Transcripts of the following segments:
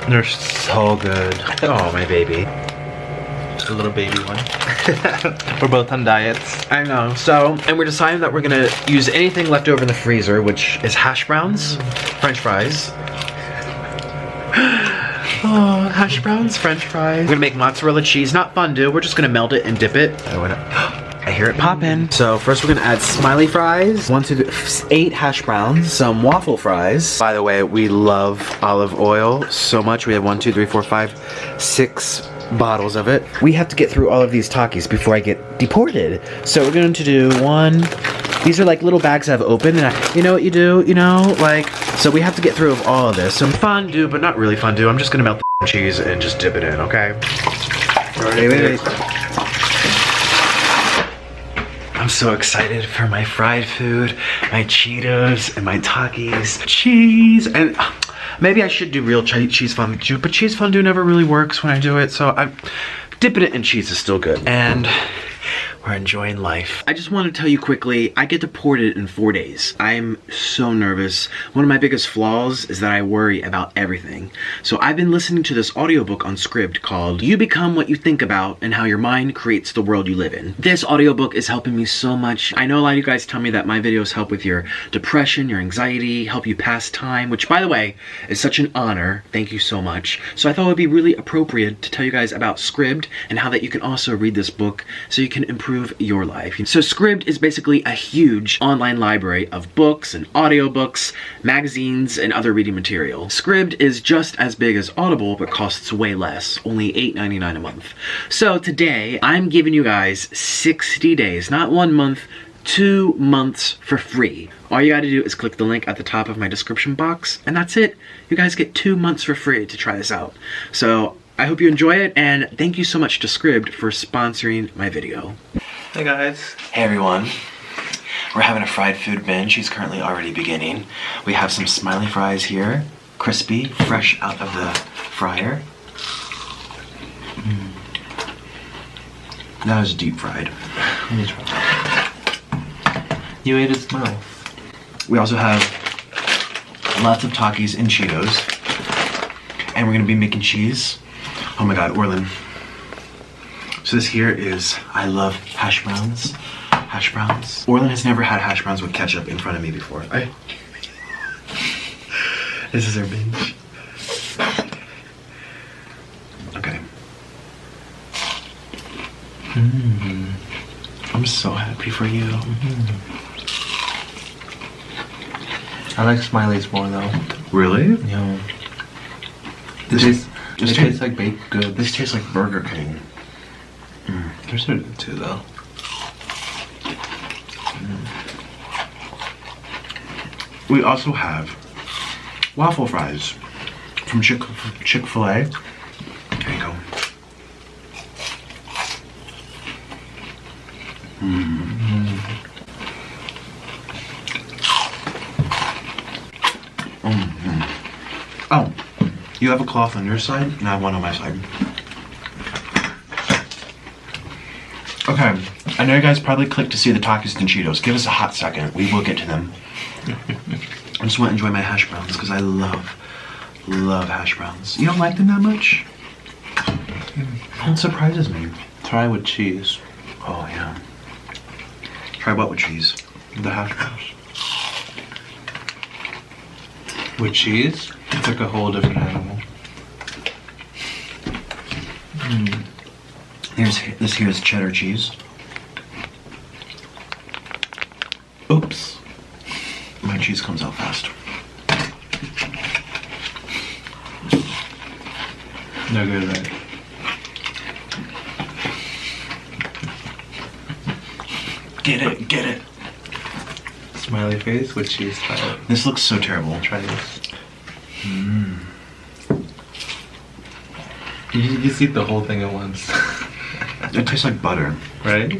They're so good. Oh, my baby. The little baby one. We're both on diets. I know. So, and we're deciding that we're gonna use anything left over in the freezer, which is hash browns, French fries. Oh, hash browns, French fries. We're gonna make mozzarella cheese, not fondue. We're just gonna melt it and dip it. I hear it popping. So first we're gonna add smiley fries, 8 hash browns, some waffle fries. By the way, we love olive oil so much. We have 1, 2, 3, 4, 5, 6 bottles of it. We have to get through all of these Takis before I get deported. So we're going to do 1. These are like little bags I've opened, and you know what you do, you know, like, so we have to get through of all of this. Some fondue, but not really fondue. I'm just gonna melt the cheese and just dip it in, okay? Wait. I'm so excited for my fried food, my Cheetos, and my Takis. Cheese, and maybe I should do real cheese fondue, but cheese fondue never really works when I do it, so dipping it in cheese is still good. And we're enjoying life. I just want to tell you quickly, I get deported in 4 days. I'm so nervous. One of my biggest flaws is that I worry about everything. So I've been listening to this audiobook on Scribd called You Become What You Think About and How Your Mind Creates the World You Live In. This audiobook is helping me so much. I know a lot of you guys tell me that my videos help with your depression, your anxiety, help you pass time, which by the way, is such an honor. Thank you so much. So I thought it would be really appropriate to tell you guys about Scribd and how that you can also read this book so you can improve your life. So Scribd is basically a huge online library of books and audiobooks, magazines, and other reading material. Scribd is just as big as Audible, but costs way less, only $8.99 a month. So today, I'm giving you guys 60 days, not 1 month, 2 months for free. All you gotta do is click the link at the top of my description box, and that's it. You guys get 2 months for free to try this out. So I hope you enjoy it, and thank you so much to Scribd for sponsoring my video. Hey guys. Hey everyone. We're having a fried food binge. She's currently already beginning. We have some smiley fries here, crispy, fresh out of the fryer. That was deep fried. Let me try. You ate its mouth. We also have lots of Takis and Cheetos. And we're gonna be making cheese. Oh my God, Orlin. So this here is, I love hash browns. Hash browns. Orlin has never had hash browns with ketchup in front of me before. This is our binge. Okay. I'm so happy for you. I like Smileys more though. Really? Yeah. This tastes like baked goods. This tastes like Burger King. They're so good too though. We also have waffle fries from Chick-fil-A. There you go. Oh, you have a cloth on your side, and I have one on my side. Okay, I know you guys probably clicked to see the Takis and Cheetos. Give us a hot second. We will get to them. I just want to enjoy my hash browns because I love hash browns. You don't like them that much? That surprises me. Try with cheese. Oh yeah. Try what with cheese? The hash browns. With cheese, it's like a whole different animal. This here is cheddar cheese. Oops. My cheese comes out fast. They're good, right? Get it. Smiley face with cheese. Try it. This looks so terrible. Try this. You just eat the whole thing at once. It tastes like butter. Right?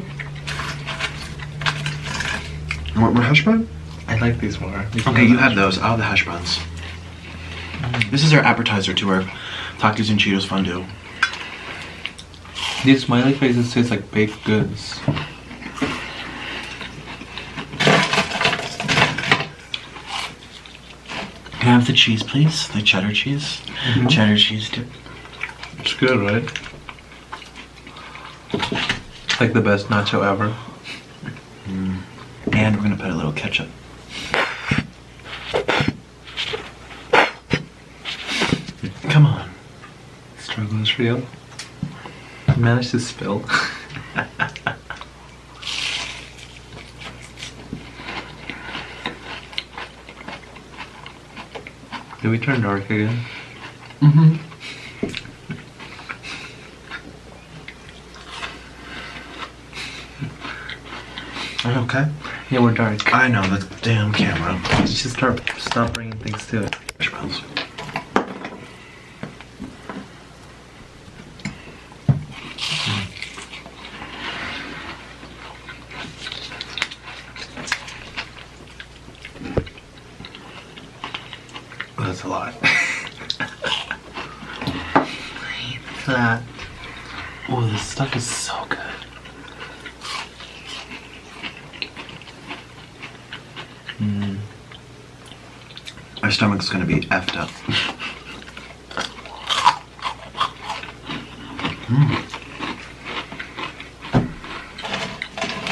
You want more hash brown? I like these more. Okay, you have those. I'll have the hash browns. This is our appetizer to our Takis and Cheetos fondue. These smiley faces taste like baked goods. Can I have the cheese, please? The cheddar cheese? Cheddar cheese dip. It's good, right? Like the best nacho ever. And we're gonna put a little ketchup. Come on. Struggle is real. I managed to spill. Did we turn dark again? Are you okay? Yeah, we're dark. I know, the damn camera. Let's just stop bringing things to it. Smells. That's a lot. That. Oh, this stuff is so good. My stomach's gonna be effed up.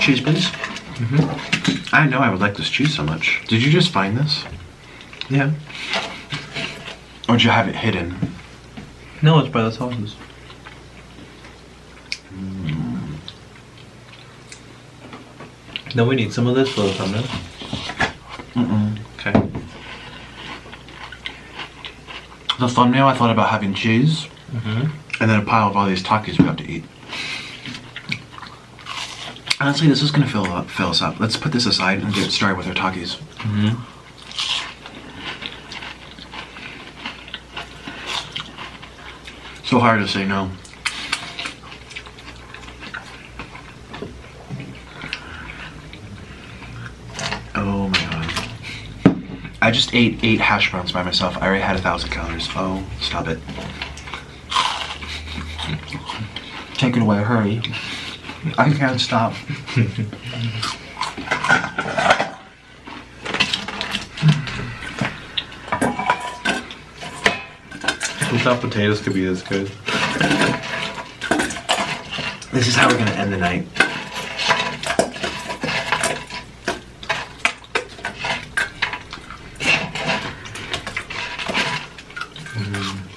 Cheese, please? I didn't know I would like this cheese so much. Did you just find this? Yeah. Or did you have it hidden? No, it's by the sauces. No, we need some of this for the thumbnail. Okay. The thumbnail, I thought about having cheese, and then a pile of all these Takis we have to eat. Honestly, this is gonna fill us up. Let's put this aside and get started with our Takis. So hard to say no. Oh my god. I just ate 8 hash browns by myself. I already had 1,000 calories. Oh, stop it. Take it away, hurry. I can't stop. Who thought potatoes could be this good? This is how we're gonna end the night.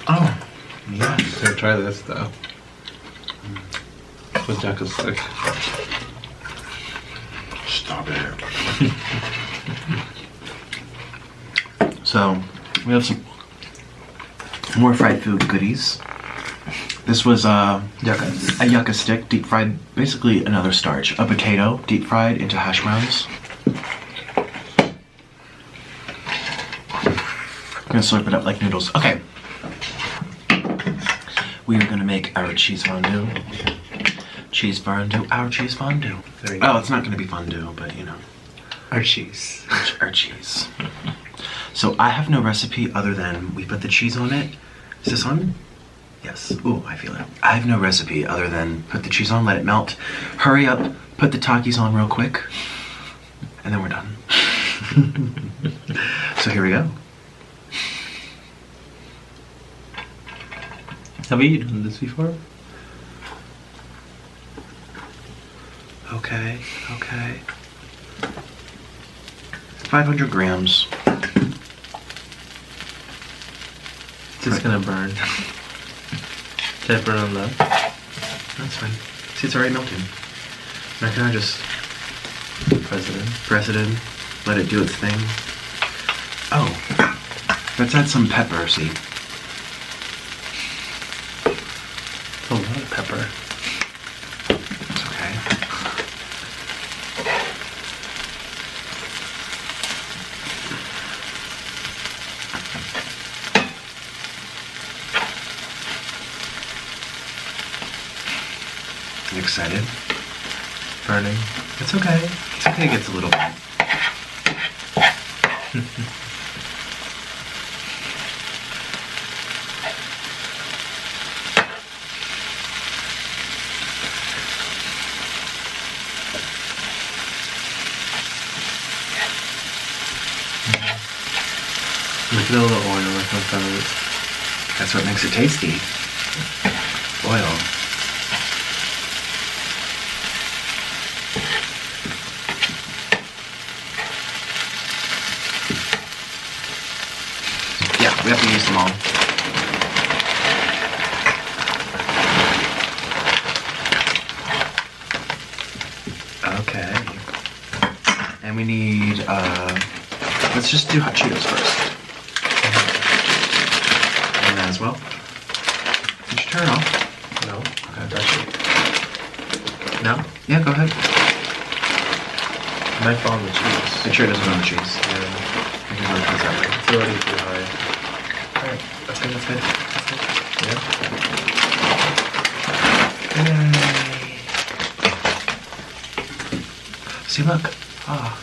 Oh, yes. Here, try this though. What Jack is like. Stop it. So, we have some more fried food goodies. This was a yucca stick, deep fried, basically another starch. A potato, deep fried into hash browns. I'm gonna slurp it up like noodles. Okay. We are gonna make our cheese fondue. Cheese fondue, our cheese fondue. There you go. Oh, it's not gonna be fondue, but you know. Our cheese. Our cheese. So I have no recipe other than we put the cheese on it. Is this on? Yes. Ooh, I feel it. I have no recipe other than put the cheese on, let it melt. Hurry up, put the Takis on real quick, and then we're done. So here we go. Have you done this before? Okay, okay. 500 grams. It's just gonna burn. Can I burn on that? That's fine. See, it's already melted. Now can I just press it in, let it do its thing? Oh, let's add some pepper, see? A lot of pepper. It's okay. You excited? Burning. It's okay. It's okay, it gets a little bit. Put a little oil in front of it. That's what makes it tasty. Oil. Yeah, we have to use them all. Okay. And we need, let's just do hot Cheetos first. And that as well. Did you turn it off? No. Okay, that's it. No? Yeah, go ahead. Might fall on the cheese. Make sure it doesn't go on the cheese. Yeah. I can work this that way. It's already too high. Alright, that's good, that's good. That's good. Yeah. See, look. Ah.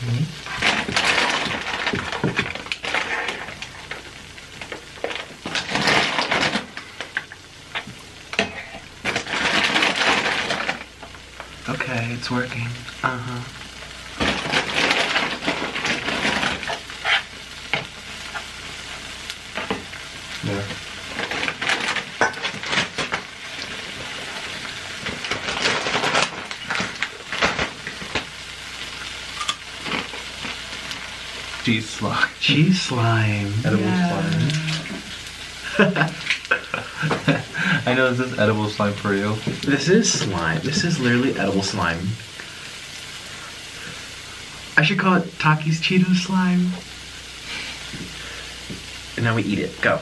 Okay, it's working. Uh-huh. Yeah. Cheese slime. Cheese slime. Edible slime. I know, is this edible slime for real? This is slime. This is literally edible slime. I should call it Takis Cheeto slime. And now we eat it. Go.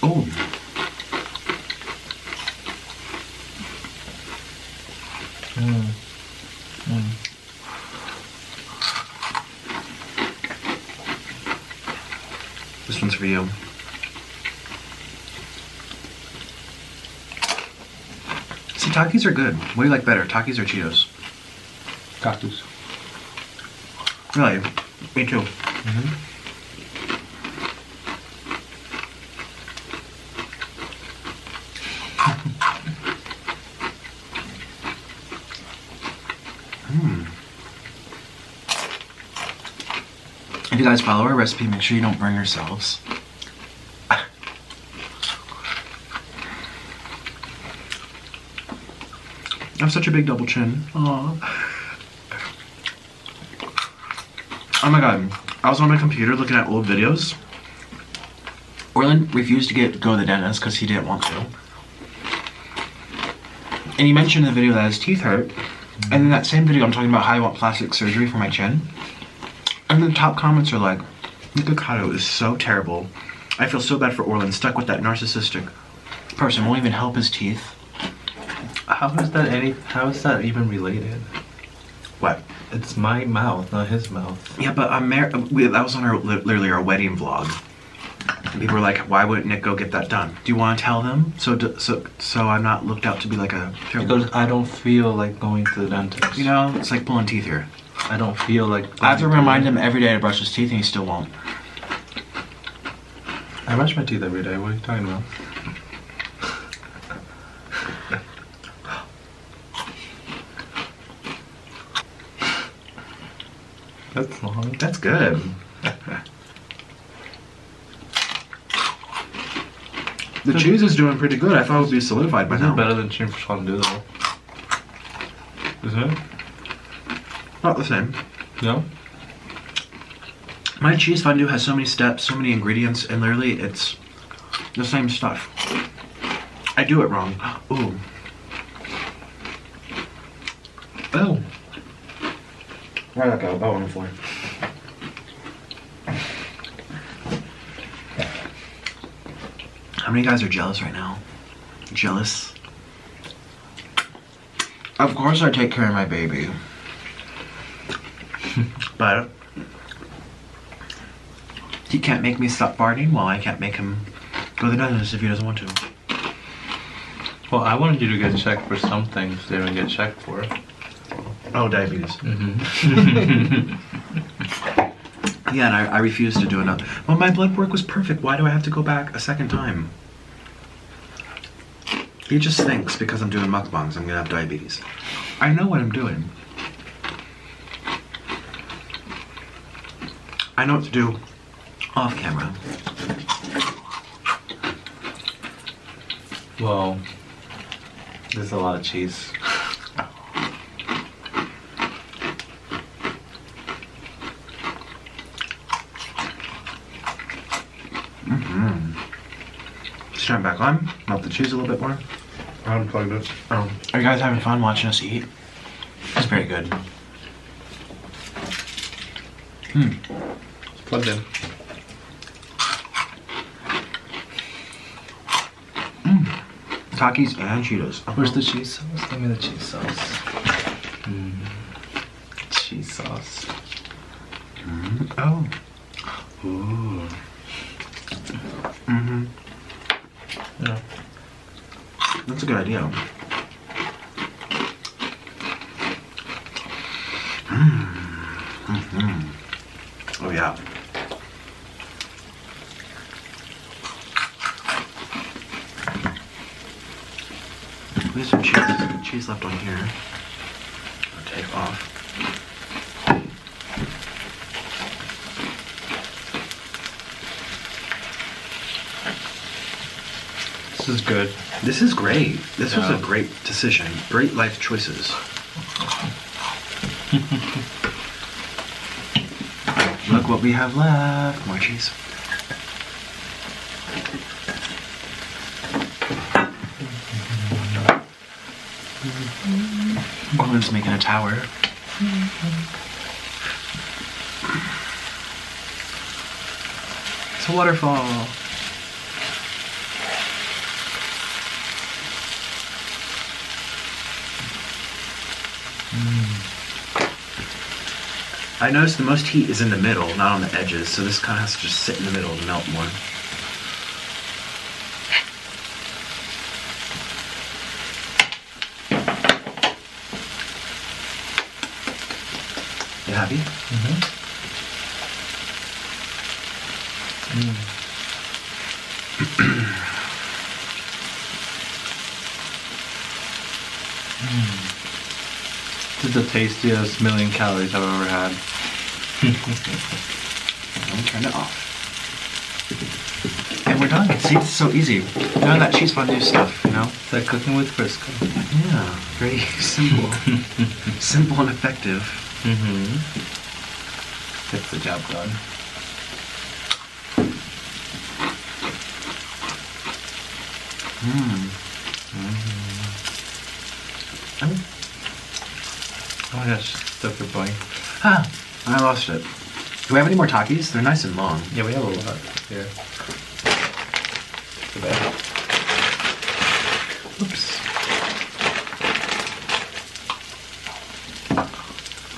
Oh. This one's for you. See, Takis are good. What do you like better, Takis or Cheetos? Takis. Really? Me too. If you guys follow our recipe, make sure you don't burn yourselves. I have such a big double chin. Aww. Oh my god. I was on my computer looking at old videos. Orlin refused to go to the dentist because he didn't want to. And he mentioned in the video that his teeth hurt. And in that same video, I'm talking about how I want plastic surgery for my chin. And the top comments are like, NIKOCADO is so terrible. I feel so bad for Orlin, stuck with that narcissistic person, won't even help his teeth. How is that even related? What? It's my mouth, not his mouth. Yeah, but that was on literally our wedding vlog. And people were like, why wouldn't Nick go get that done? Do you want to tell them? So I'm not looked out to be like a terrible... Because I don't feel like going to the dentist. You know, it's like pulling teeth here. I don't feel like... I have to remind him every day to brush his teeth and he still won't. I brush my teeth every day. What are you talking about? That's long. That's good. The cheese is doing pretty good. I thought it would be solidified by It's now. better than cheese fondue though. Is it? Not the same. No? My cheese fondue has so many steps, so many ingredients, and literally it's the same stuff. I do it wrong. Ooh. Oh. Where'd that go? Oh, on the floor. How many guys are jealous right now? Jealous? Of course I take care of my baby. But he can't make me stop farting, well, I can't make him go to the dentist if he doesn't want to. Well, I wanted you to get checked for some things they didn't get checked for. Oh, diabetes. Mm-hmm. Yeah, and I refused to do another. Well, my blood work was perfect. Why do I have to go back a second time? He just thinks because I'm doing mukbangs, I'm gonna have diabetes. I know what I'm doing. I know what to do off camera. Well, there's a lot of cheese. Let's turn it back on. Melt the cheese a little bit more. I unplugged it. Oh, are you guys having fun watching us eat? It's very good. It's plugged in. Takis and Cheetos. Where's the cheese sauce? Give me the cheese sauce. Cheese sauce. Oh. Ooh. Yeah. That's a good idea. Oh yeah. We have some cheese left on here. I'll take off. This is good. This is great. This was Yeah. a great decision. Great life choices. Look what we have left. More cheese. Owen's making a tower. It's a waterfall. I noticed the most heat is in the middle, not on the edges, so this kind of has to just sit in the middle to melt more. You happy? This is the tastiest million calories I've ever had. Let me turn it off. And we're done. See, it's so easy. None of that cheese fondue stuff, you know? It's like cooking with Crisco. Yeah, very simple. Simple and effective. Gets the job done. Oh my gosh, stuff your point. Ah, I lost it. Do we have any more Takis? They're nice and long. Yeah, we have a lot here. Too bad. Oops.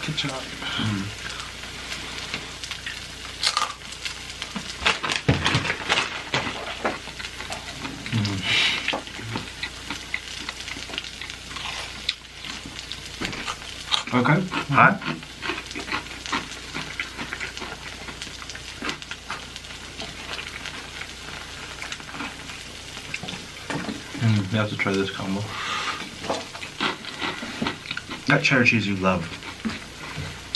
Good job. Okay. Hot. You have to try this combo. That cheddar cheese you love.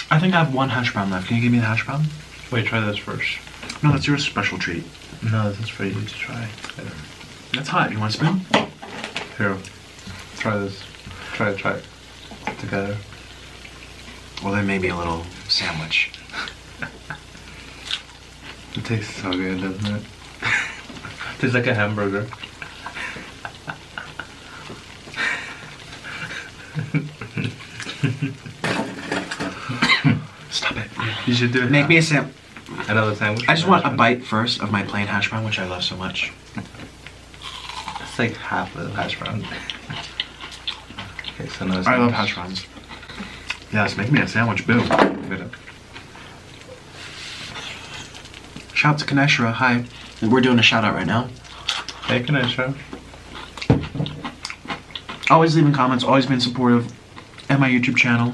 I think I have one hash brown left. Can you give me the hash brown? Wait, try this first. No, that's your special treat. No, this is for you to try. That's hot. You want a spoon? Here, try this. Try it together. Well, then maybe a little sandwich. It tastes so good, doesn't it? Tastes like a hamburger. Stop it. You should do it. Make me a another sandwich. I just want a bite first of my plain hash brown, which I love so much. It's like half of the hash brown. Okay, so now I love hash browns. Yes, make me a sandwich. Boom. Good. Shout out to Kaneshra. Hi. We're doing a shout out right now. Hey, can I show? Always leaving comments, always been supportive at my YouTube channel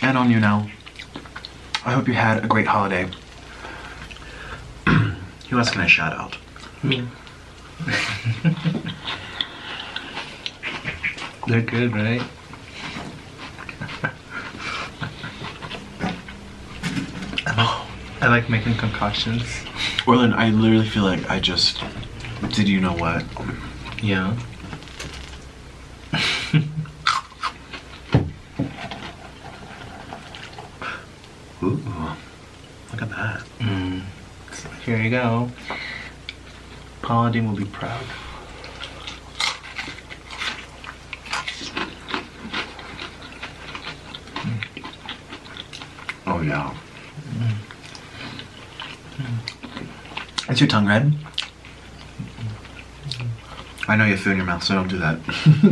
and on you now. I hope you had a great holiday. Who else can I shout out? Me. They're good, right? I like making concoctions. Orlin, I literally feel like I just did you know what? Yeah. Ooh, look at that. Here you go. Paladin will be proud. Oh yeah. Is your tongue red? I know you have food in your mouth, so don't do that.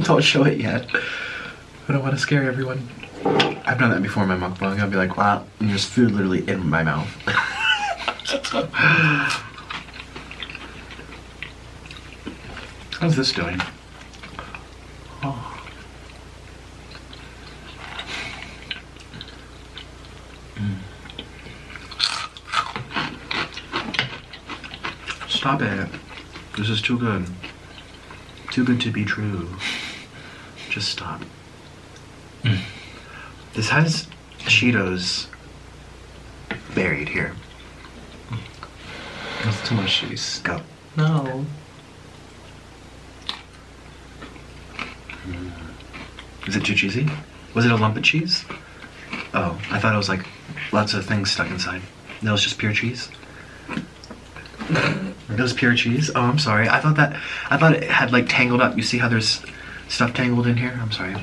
Don't show it yet. I don't want to scare everyone. I've done that before in my mukbang. I'll be like, wow, and there's food literally in my mouth. How's this doing? Oh. Stop it. This is too good. Too good to be true. Just stop. This has Cheetos buried here. That's too much cheese. Go. No. Is it too cheesy? Was it a lump of cheese? Oh, I thought it was like lots of things stuck inside. No, it's just pure cheese. It was pure cheese. Oh, I'm sorry. I thought it had like tangled up. You see how there's stuff tangled in here? I'm sorry.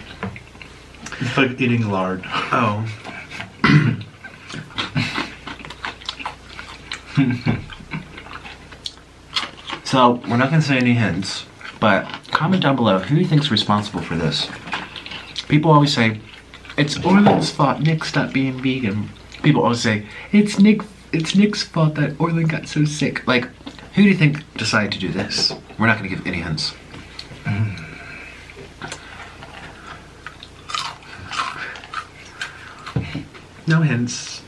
It's like eating lard. Oh. So, we're not going to say any hints, but comment down below who you think's responsible for this. People always say, it's Orlin's fault Nick stopped being vegan. People always say, it's Nick's fault that Orlin got so sick. Like, who do you think decided to do this? We're not going to give any hints. No hints.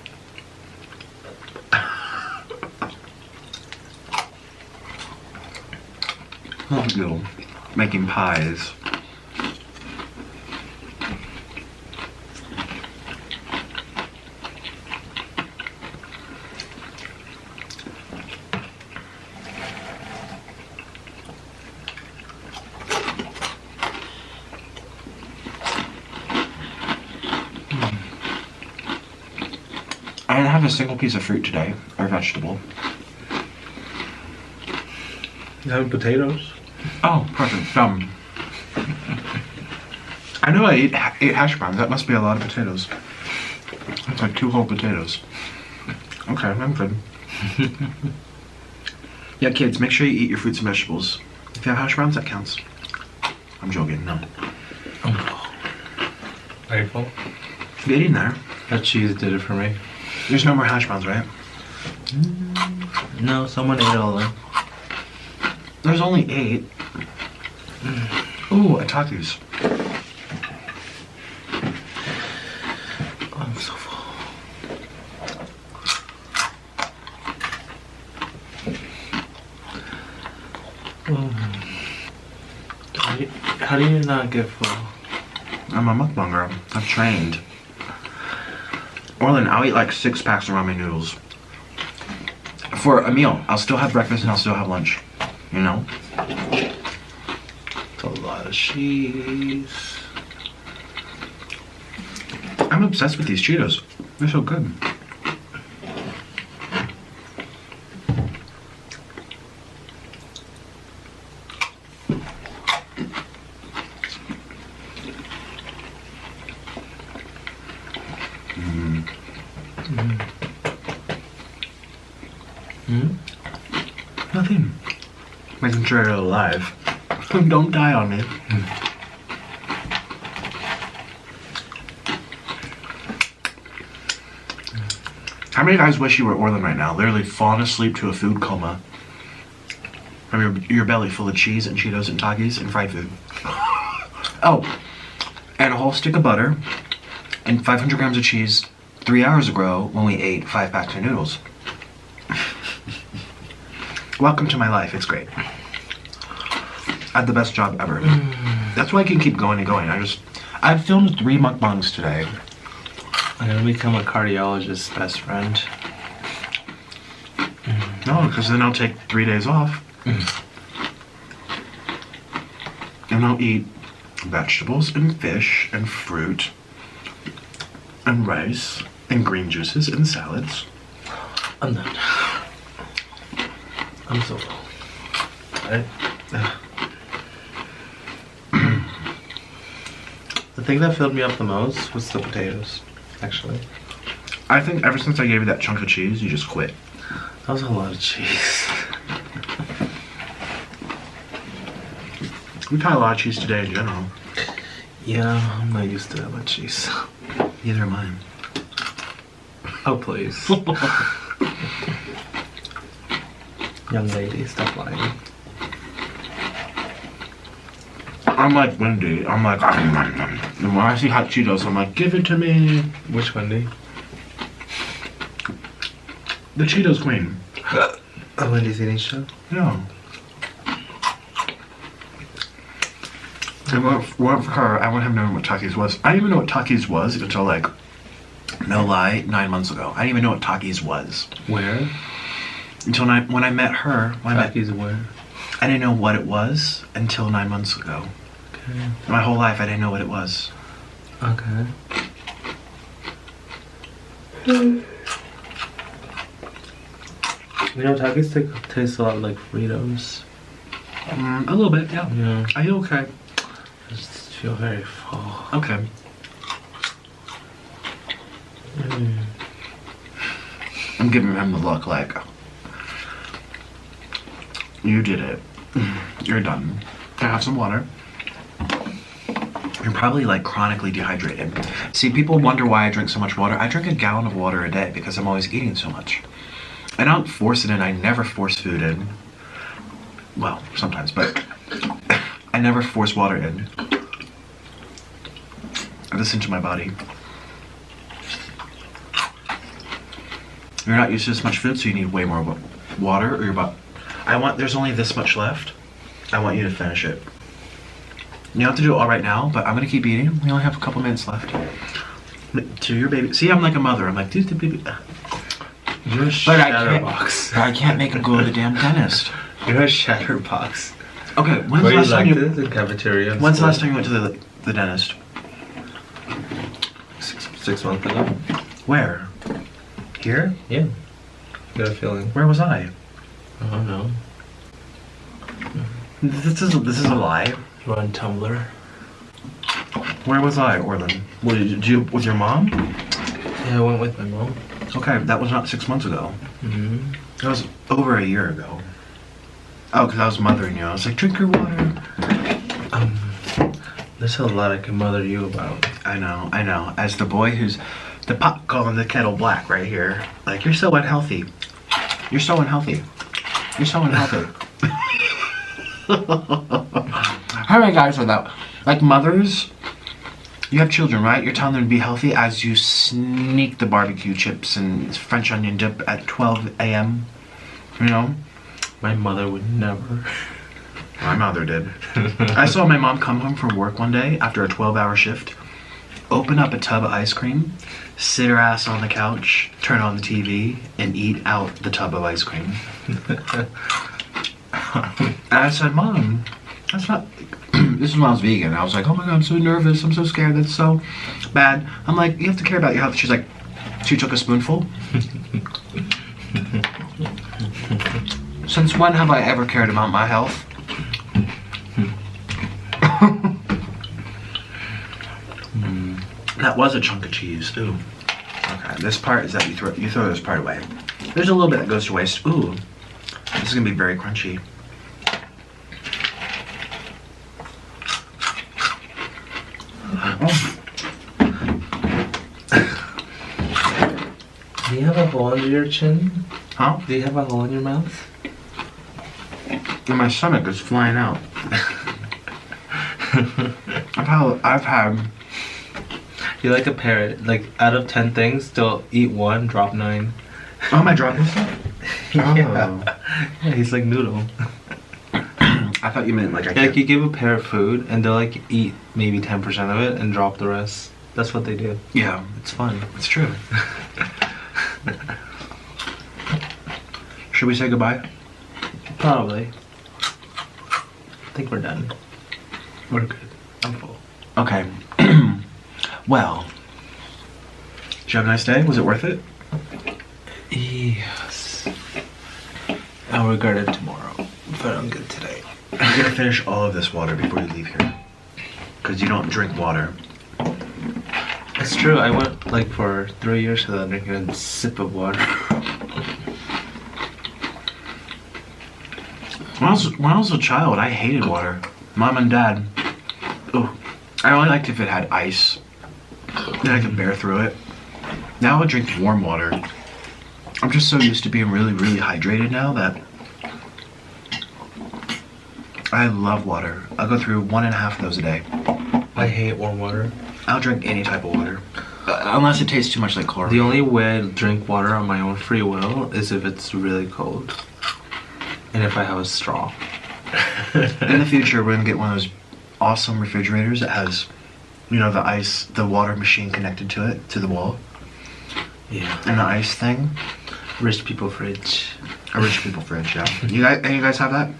Oh, you making pies. I didn't have a single piece of fruit today, or vegetable. You have potatoes? Oh, perfect. I know I ate hash browns. That must be a lot of potatoes. That's like 2 whole potatoes. Okay, I'm good. Yeah, kids, make sure you eat your fruits and vegetables. If you have hash browns, that counts. I'm joking, no. Are you full? Get in there. That cheese did it for me. There's no more hash browns, right? No, someone ate all of them. There's only 8. Ooh, a Takis. Oh, I'm so full. How do you not get full? I'm a mukbanger. I've trained. Orlin, I'll eat like 6 packs of ramen noodles. For a meal. I'll still have breakfast and I'll still have lunch. You know? It's a lot of cheese. I'm obsessed with these Cheetos. They're so good. Nothing. Making sure you're alive. Don't die on me. How many guys wish you were Orlin right now? Literally falling asleep to a food coma. From your belly full of cheese and Cheetos and Takis and fried food. Oh, and a whole stick of butter and 500 grams of cheese 3 hours ago when we ate 5 packs of noodles. Welcome to my life. It's great. I had the best job ever. That's why I can keep going and going. I've filmed 3 mukbangs today. I'm gonna become a cardiologist's best friend. No, because then I'll take 3 days off. And I'll eat vegetables and fish and fruit and rice and green juices and salads. I'm done. I'm so full. The thing that filled me up the most was the potatoes, actually. I think ever since I gave you that chunk of cheese, you just quit. That was a lot of cheese. We've had a lot of cheese today in general. Yeah, I'm not used to that much cheese. Neither am I. Oh, please. Young lady, stop lying. I'm like Wendy. I'm like, and when I see hot Cheetos, I'm like, give it to me. Which Wendy? The Cheetos queen. A Wendy's eating show? Yeah. And what for her, I wouldn't have known what Takis was. I didn't even know what Takis was until, like, no lie, 9 months ago. I didn't even know what Takis was. Where? Until when I met her. Takis where? I didn't know what it was until 9 months ago. Okay. My whole life, I didn't know what it was. Okay. You know, Takis taste a lot like Fritos. A little bit, yeah. Yeah. Are you okay? I just feel very full. Okay. I'm giving him the look like, you did it. You're done. Can I have some water? You're probably like chronically dehydrated. See, people wonder why I drink so much water. I drink a gallon of water a day because I'm always eating so much. I don't force it in. I never force food in. Well, sometimes, but I never force water in. I listen to my body. You're not used to this much food, so you need way more water, or you're about... there's only this much left. I want you to finish it. You don't have to do it all right now, but I'm gonna keep eating. We only have a couple minutes left. To your baby. See, I'm like a mother. I'm like, dude, the baby... You're a chatterbox. I can't make him go to the damn dentist. You're a chatterbox. Okay, when's Were the you last time like you... this in cafeteria? When's the last time you went to the dentist? 6 months ago. Where? Here? Yeah. Got a feeling. Where was I? I don't know. This is a lie. You're on Tumblr. Where was I, Orlin? Did you with your mom? Yeah, I went with my mom. Okay, that was not 6 months ago. Mm-hmm. That was over a year ago. Oh, because I was mothering you. I was like, drink your water. There's a lot I can mother you about. I know. As the boy who's the pot calling the kettle black right here. Like, you're so unhealthy. You're so unhealthy. You're so unhealthy. How many guys are that? Like mothers, you have children, right? You're telling them to be healthy as you sneak the barbecue chips and French onion dip at 12 a.m. You know? My mother would never. My mother did. I saw my mom come home from work one day after a 12-hour shift, open up a tub of ice cream, sit her ass on the couch, turn on the TV, and eat out the tub of ice cream. And I said, Mom, that's not... This is when I was vegan. I was like, oh my God, I'm so nervous. I'm so scared. That's so bad. I'm like, you have to care about your health. She's like, she took a spoonful. Since when have I ever cared about my health? That was a chunk of cheese. Ooh. Okay, this part is that you throw this part away. There's a little bit that goes to waste. Ooh. This is gonna be very crunchy. Oh. Do you have a hole under your chin? Huh? Do you have a hole in your mouth? And my stomach is flying out. I've had. You're like a parrot. Like, out of 10 things, still eat 1, drop 9. Oh, am I dropping stuff? Yeah. Yeah, he's like Noodle. I've I thought you meant like I Like you give a pair of food and they'll like eat maybe 10% of it and drop the rest. That's what they do. Yeah, It's fun. it's true. Should we say goodbye? Probably. I think we're done. We're good. I'm full. Okay. Well, did you have a nice day? Was it worth it? Yes. I'll regret it tomorrow, but I'm good today. You're gonna finish all of this water before you leave here. Because you don't drink water. It's true. I went like for 3 years without drinking a sip of water. When I was a child, I hated water. Mom and Dad. Oh, I only liked if it had ice. Then I could bear through it. Now I drink warm water. I'm just so used to being really, really hydrated now that I love water. I'll go through 1.5 of those a day. I hate warm water. I'll drink any type of water. Unless it tastes too much like chlorine. The only way I drink water on my own free will is if it's really cold. And if I have a straw. In the future, we're gonna get one of those awesome refrigerators that has, you know, the ice, the water machine connected to it, to the wall. Yeah. And the ice thing. Rich people fridge. A rich people fridge, yeah. You guys have that?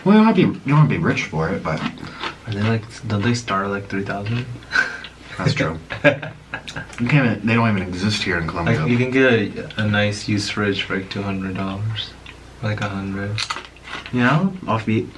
Well, you don't have to be rich for it, but Are they like, don't they start at like 3,000? that's true. You can't even, they don't even exist here in Colombia. Like you can get a nice used fridge for like $200. Like 100. You know, offbeat.